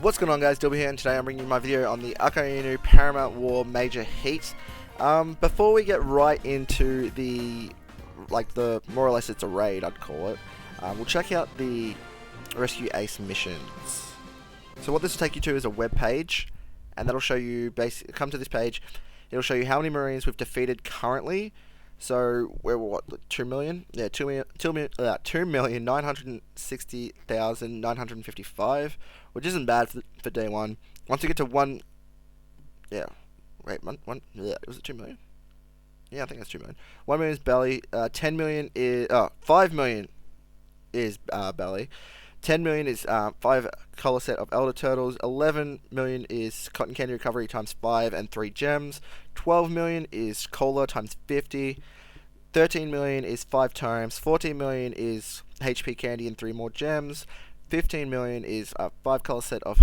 What's going on, guys? Dylba here, and today I'm bringing you my video on the Akainu Paramount War Major Heat. Before we get right into the more or less it's a raid, I'd call it, we'll check out the Rescue Ace missions. So what this will take you to is a web page, and that'll show you, come to this page, it'll show you how many Marines we've defeated currently. So we're what, 2 million? Yeah, 2,960,955, which isn't bad for day one. Once you get to one, yeah, wait, was it 2 million? Yeah, I think that's 2 million. 1 million is belly. 10 million is 5 million is belly. 10 million is 5 color set of Elder Turtles. 11 million is Cotton Candy Recovery times 5 and 3 gems. 12 million is Cola times 50. 13 million is 5 times. 14 million is HP Candy and 3 more gems. 15 million is 5 color set of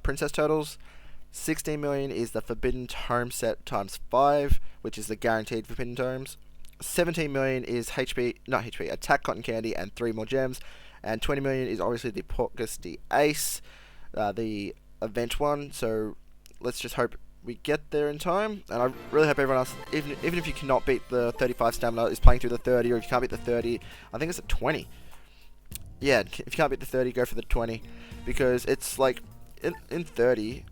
Princess Turtles. 16 million is the Forbidden Tome set times 5, which is the guaranteed Forbidden Tomes. 17 million is Attack Cotton Candy and 3 more gems. And 20 million is obviously the Porcus the Ace, the event one. So let's just hope we get there in time. And I really hope everyone else, even if you cannot beat the 35 stamina, is playing through the 30, or if you can't beat the 30, I think it's at 20. Yeah, if you can't beat the 30, go for the 20, because it's like in 30,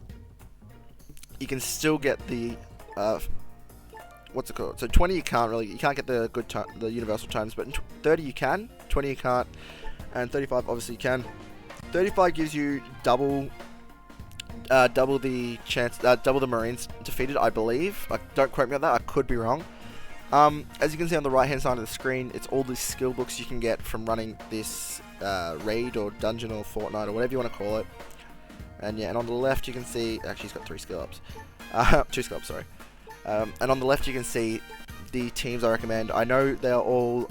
you can still get the what's it called? So 20 you can't get the the universal times, but in 30 you can, 20 you can't. And 35 obviously you can. 35 gives you double the chance, double the Marines defeated, I believe. Don't quote me on that, I could be wrong. As you can see on the right hand side of the screen, it's all the skill books you can get from running this raid or dungeon or fortnight or whatever you want to call it. And yeah, and on the left you can see, actually he's got 3 skill ups. 2 skill ups, sorry. And on the left you can see the teams I recommend. I know they're all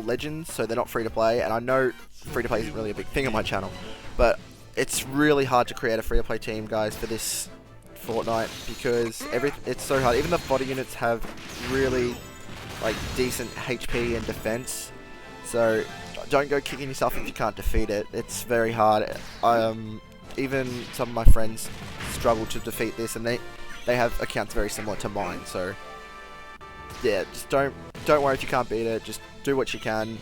legends, so they're not free to play, and I know free to play isn't really a big thing on my channel, but it's really hard to create a free to play team, guys, for this fortnight, because it's so hard. Even the fodder units have really decent HP and defense, so don't go kicking yourself if you can't defeat it. It's very hard. Even some of my friends struggle to defeat this, and they have accounts very similar to mine, so yeah, just don't worry if you can't beat it. Just do what you can.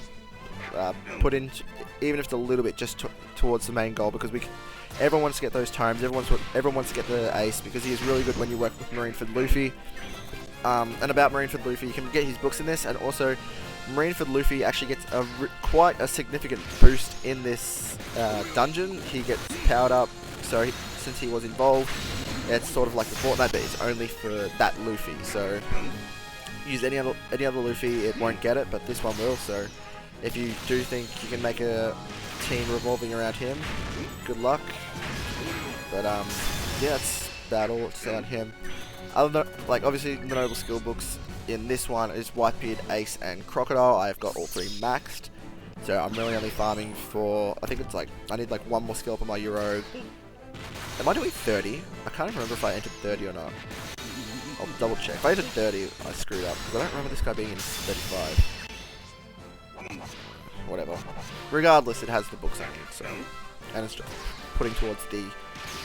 Put in, even if it's a little bit, just towards the main goal, because everyone wants to get those tomes. Everyone wants to get the ace, because he is really good when you work with Marineford Luffy. And about Marineford Luffy, you can get his books in this, and also Marineford Luffy actually gets quite a significant boost in this dungeon. He gets powered up, so since he was involved, it's sort of like the Fortnite, but it's only for that Luffy. So use any other Luffy, it won't get it, but this one will. So if you do think you can make a team revolving around him, good luck. But yeah, that's about all to say on him. Other than, obviously the noble skill books in this one is Whitebeard, Ace, and Crocodile. I've got all 3 maxed, so I'm really only farming for, I think it's I need 1 more skill up on my Euro. Am I doing 30? I can't remember if I entered 30 or not. I'll double check. If I entered 30, I screwed up, because I don't remember this guy being in 35. Whatever. Regardless, it has the books I need, so, and it's just putting towards the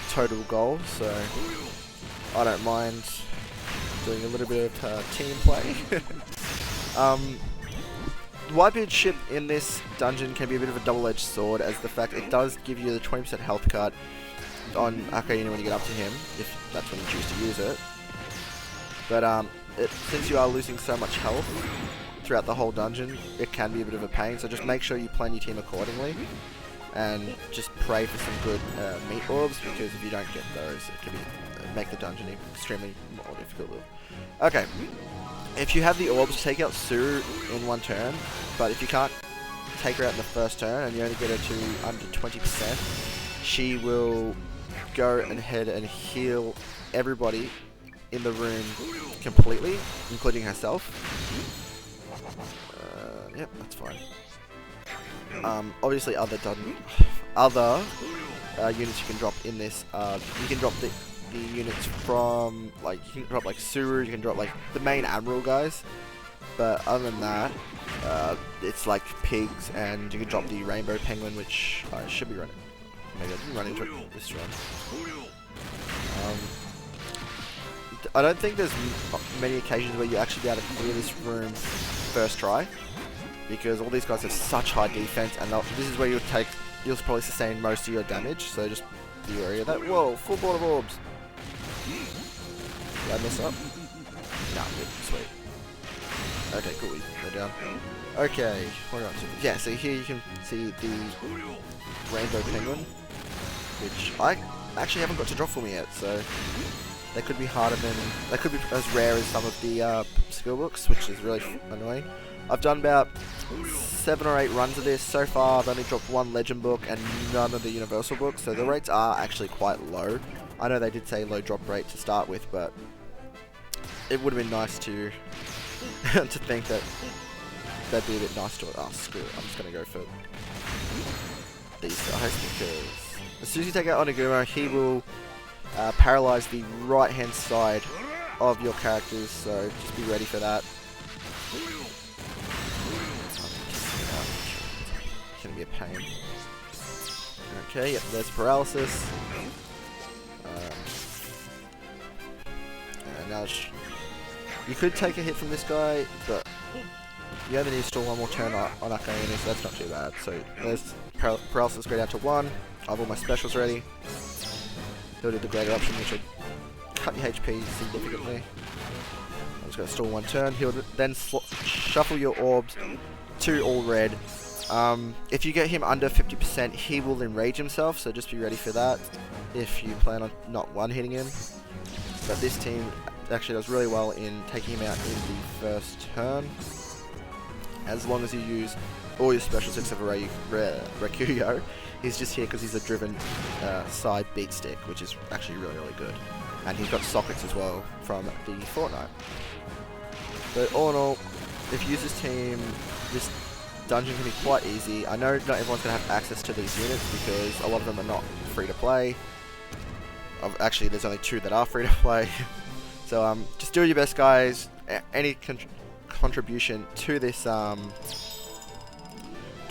total goal, so I don't mind doing a little bit of team play. Whitebeard ship in this dungeon can be a bit of a double-edged sword, as the fact it does give you the 20% health cut on Akainu when you get up to him, if that's when you choose to use it. But since you are losing so much health throughout the whole dungeon, it can be a bit of a pain, so just make sure you plan your team accordingly, and just pray for some good meat orbs, because if you don't get those, it can make the dungeon extremely more difficult. Okay, if you have the orbs, take out Suru in 1 turn, but if you can't take her out in the first turn, and you only get her to under 20%, she will go ahead and heal everybody in the room completely, including herself. Yep, that's fine. Obviously, other units you can drop in this. You can drop the units from you can drop Suru. You can drop the main Admiral guys. But other than that, it's pigs, and you can drop the Rainbow Penguin, which I should be running. Maybe I didn't run into it this run. I don't think there's many occasions where you actually be able to clear this room first try, because all these guys have such high defense, and this is where you'll probably sustain most of your damage. So just be wary of that. Whoa, full board of orbs. Did I mess up? Nah, good, sweet. Okay, cool. They're down. Okay, what are we up to? Yeah, so here you can see the rainbow penguin, which I actually haven't got to drop for me yet, so they could be harder than, they could be as rare as some of the skill books, which is really annoying. I've done about 7 or 8 runs of this. So far I've only dropped 1 legend book and none of the universal books, so the rates are actually quite low. I know they did say low drop rate to start with, but it would have been nice to to think that they'd be a bit nice to it. Oh, screw it. I'm just going to go for these guys, because as soon as you take out Oniguma, he will paralyze the right hand side of your characters, so just be ready for that. It's going to be a pain. Okay, yep, there's paralysis. And now you could take a hit from this guy, but you only need to store 1 more turn on Akainu, so that's not too bad. So there's paralysis go down to 1. I have all my specials ready. He'll do the greater option, which will cut your HP significantly. I'm just going to store 1 turn. He'll then shuffle your orbs to all red. If you get him under 50%, he will enrage himself, so just be ready for that if you plan on not one-hitting him. But this team actually does really well in taking him out in the first turn, as long as you use all your specials except for Rakuyo. He's just here because he's a driven side beat stick, which is actually really, really good. And he's got sockets as well from the Fortnite. But all in all, if you use this team, this dungeon can be quite easy. I know not everyone's going to have access to these units because a lot of them are not free to play. Actually, there's only 2 that are free to play. So just do your best, guys. Any contribution to this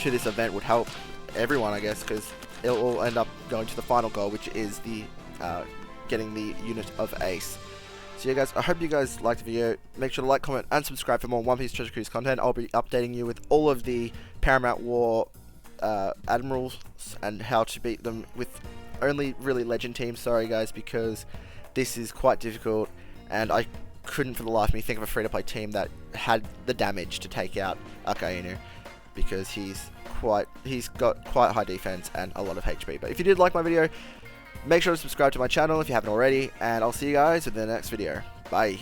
event would help everyone, I guess, because it'll all end up going to the final goal, which is the getting the unit of Ace. So yeah, guys, I hope you guys liked the video. Make sure to like, comment, and subscribe for more One Piece Treasure Cruise content. I'll be updating you with all of the Paramount War admirals and how to beat them with only really legend teams. Sorry guys, because this is quite difficult, and I couldn't for the life of me think of a free-to-play team that had the damage to take out Akainu, because he's got quite high defense and a lot of HP. But if you did like my video, make sure to subscribe to my channel if you haven't already, and I'll see you guys in the next video. Bye.